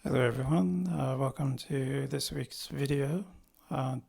Hello everyone, welcome to this week's video.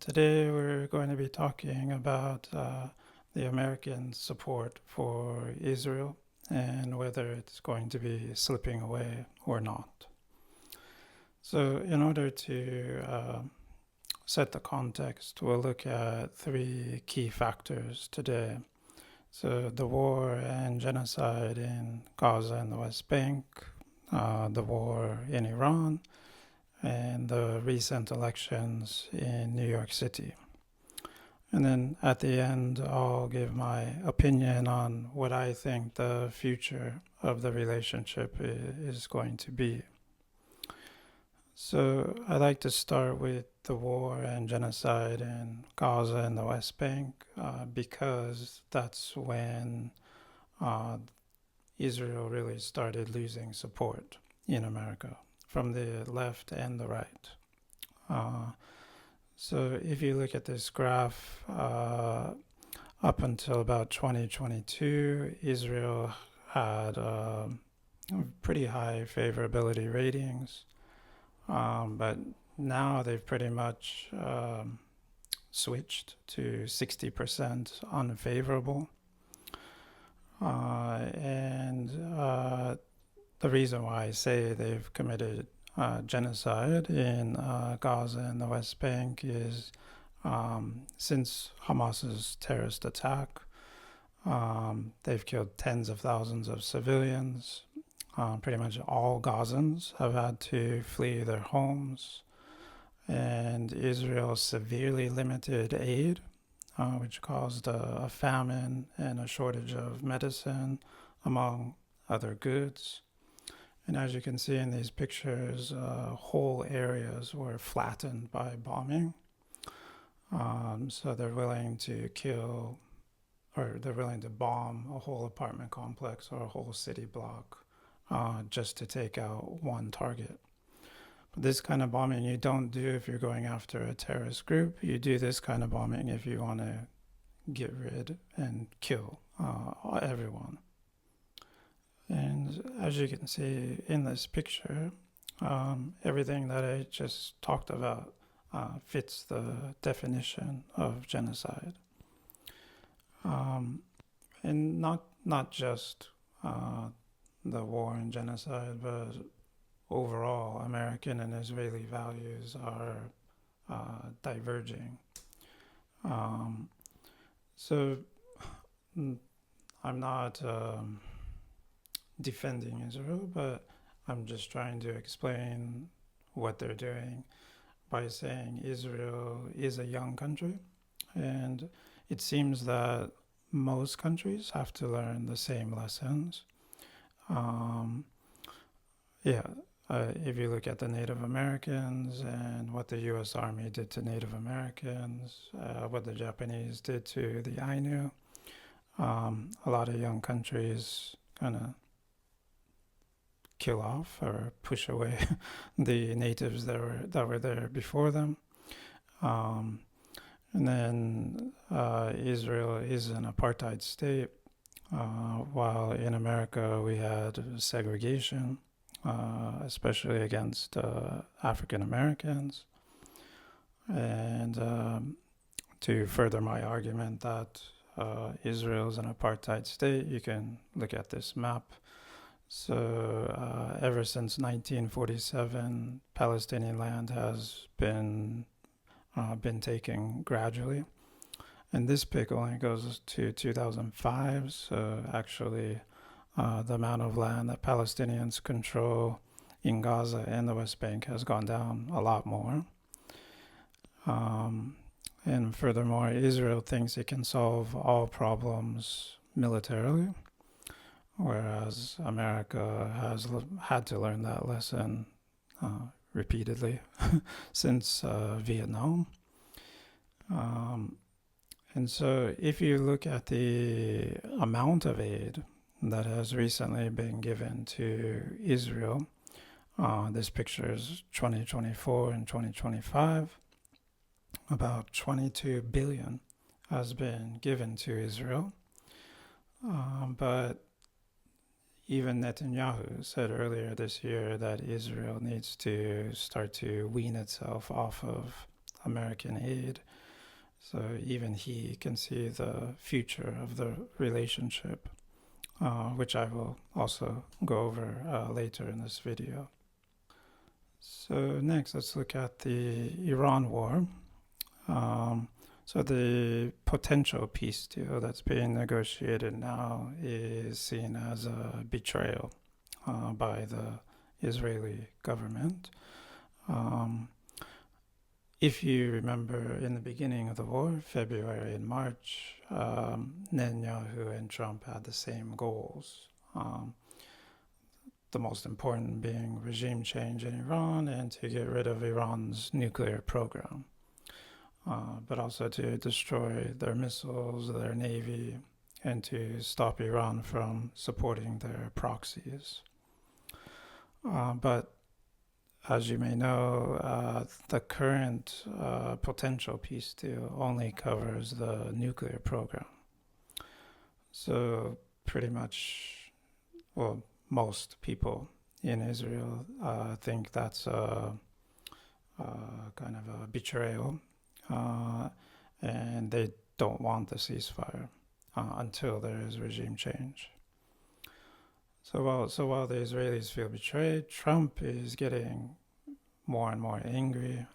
Today we're going to be talking about the American support for Israel and whether it's going to be slipping away or not. So in order to set the context, we'll look at three key factors today. So the war and genocide in Gaza and the West Bank, the war in Iran, and the recent elections in New York City. And then at the end, I'll give my opinion on what I think the future of the relationship is going to be. So I'd like to start with the war and genocide in Gaza and the West Bank because that's when uh, Israel really started losing support in America from the left and the right. So if you look at this graph, up until about 2022, Israel had pretty high favorability ratings, but now they've pretty much switched to 60% unfavorable. And the reason why I say they've committed genocide in Gaza and the West Bank is since Hamas's terrorist attack, they've killed tens of thousands of civilians. Pretty much all Gazans have had to flee their homes, and Israel severely limited aid, which caused a famine and a shortage of medicine, among other goods. And as you can see in these pictures, whole areas were flattened by bombing. So they're willing to kill, or they're willing to bomb a whole apartment complex or a whole city block just to take out one target. But this kind of bombing you don't do if you're going after a terrorist group. You do this kind of bombing if you want to get rid and kill everyone. And as you can see in this picture, everything that I just talked about fits the definition of genocide. And not just the war and genocide, but overall, American and Israeli values are diverging. So I'm not defending Israel, but I'm just trying to explain what they're doing by saying Israel is a young country, and it seems that most countries have to learn the same lessons. Um, yeah, if you look at the Native Americans and what the U.S. Army did to Native Americans, what the Japanese did to the Ainu, a lot of young countries kind of kill off or push away the natives that were there before them. And then Israel is an apartheid state, while in America we had segregation, especially against African Americans. And to further my argument that Israel is an apartheid state, you can look at this map. So ever since 1947, Palestinian land has been taken gradually. And this pic only goes to 2005, so actually the amount of land that Palestinians control in Gaza and the West Bank has gone down a lot more. And furthermore, Israel thinks it can solve all problems militarily, whereas America has had to learn that lesson repeatedly since Vietnam. And so if you look at the amount of aid that has recently been given to Israel, this picture is 2024 and 2025, about 22 billion has been given to Israel. But even Netanyahu said earlier this year that Israel needs to start to wean itself off of American aid. So even he can see the future of the relationship, which I will also go over later in this video. So next, let's look at the Iran war. So the potential peace deal that's being negotiated now is seen as a betrayal by the Israeli government. If you remember in the beginning of the war, February and March, Netanyahu and Trump had the same goals. The most important being regime change in Iran and to get rid of Iran's nuclear program. But also to destroy their missiles, their navy, and to stop Iran from supporting their proxies. But as you may know, the current potential peace deal only covers the nuclear program. So pretty much, well, most people in Israel think that's a kind of a betrayal. And they don't want the ceasefire until there is regime change. So while the Israelis feel betrayed, Trump is getting more and more angry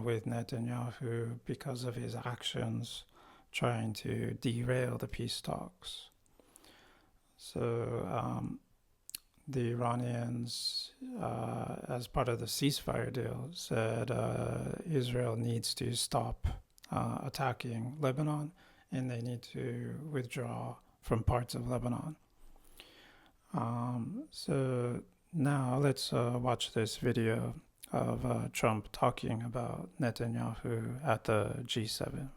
with Netanyahu because of his actions trying to derail the peace talks. So the Iranians, as part of the ceasefire deal, said Israel needs to stop attacking Lebanon and they need to withdraw from parts of Lebanon. So now let's watch this video of Trump talking about Netanyahu at the G7.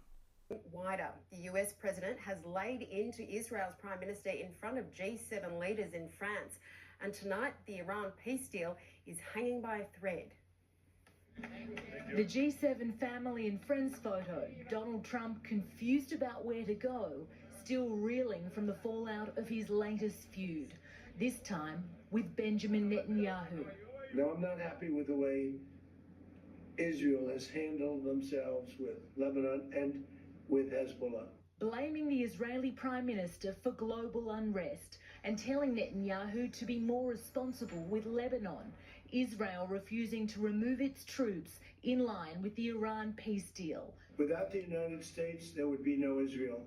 Wider, the US president has laid into Israel's prime minister in front of G7 leaders in France. And tonight, the Iran peace deal is hanging by a thread. The G7 family and friends photo. Donald Trump confused about where to go, still reeling from the fallout of his latest feud, this time with Benjamin Netanyahu. No, I'm not happy with the way Israel has handled themselves with Lebanon and with Hezbollah. Blaming the Israeli Prime Minister for global unrest and telling Netanyahu to be more responsible with Lebanon. Israel refusing to remove its troops in line with the Iran peace deal. Without the United States, there would be no Israel.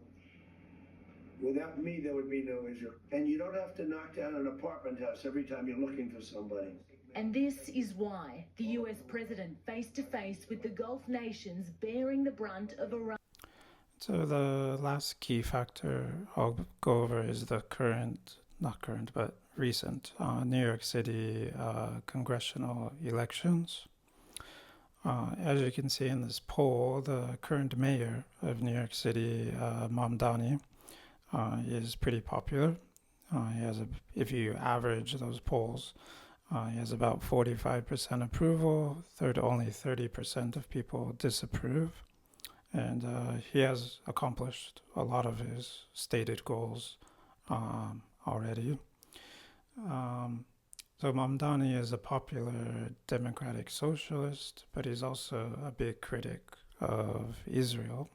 Without me, there would be no Israel. And you don't have to knock down an apartment house every time you're looking for somebody. And this is why the US president face to face with the Gulf nations bearing the brunt of Iran. So the last key factor I'll go over is the recent New York City congressional elections. As you can see in this poll, the current mayor of New York City, Mamdani, is pretty popular. If you average those polls, he has about 45% approval, only 30% of people disapprove. And he has accomplished a lot of his stated goals already. So Mamdani is a popular democratic socialist, but he's also a big critic of Israel.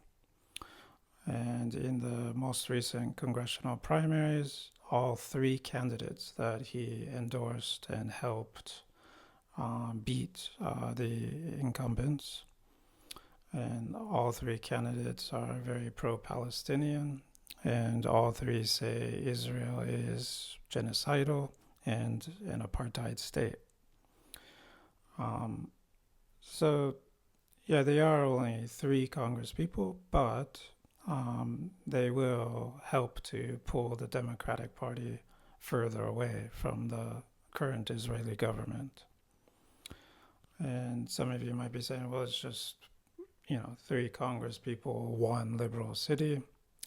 And in the most recent congressional primaries, all three candidates that he endorsed and helped beat the incumbents. And all three candidates are very pro-Palestinian, and all three say Israel is genocidal and an apartheid state. So, yeah, they are only three Congress people, but they will help to pull the Democratic Party further away from the current Israeli government. And some of you might be saying, well, it's just three Congress people, one liberal city,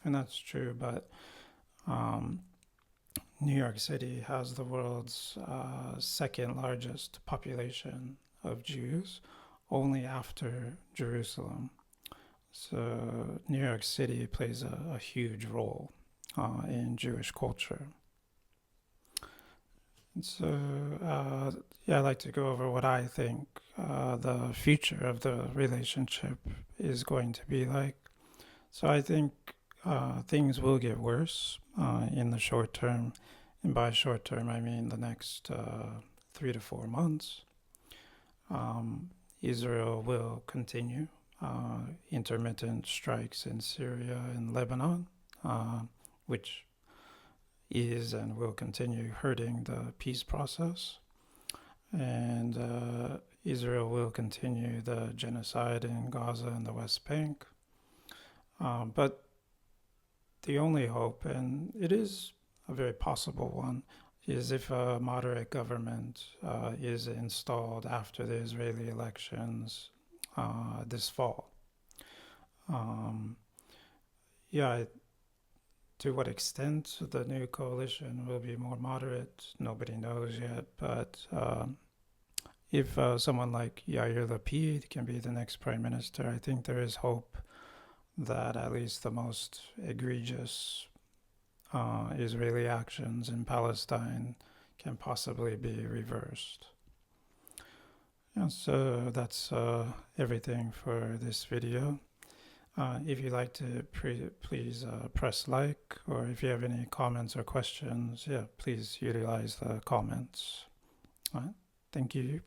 and that's true, but New York City has the world's second largest population of Jews, only after Jerusalem. So New York City plays a huge role in Jewish culture. And so, yeah, I'd like to go over what I think the future of the relationship is going to be like. So I think things will get worse in the short term. And by short term, I mean the next 3 to 4 months. Israel will continue intermittent strikes in Syria and Lebanon, which is and will continue hurting the peace process. And Israel will continue the genocide in Gaza and the West Bank. But the only hope, and it is a very possible one, is if a moderate government is installed after the Israeli elections this fall. Yeah, to what extent the new coalition will be more moderate, nobody knows yet. But if someone like Yair Lapid can be the next prime minister, I think there is hope that at least the most egregious Israeli actions in Palestine can possibly be reversed. Yeah, so that's everything for this video. If you'd like to please press like, or if you have any comments or questions, yeah, please utilize the comments. All right. Thank you.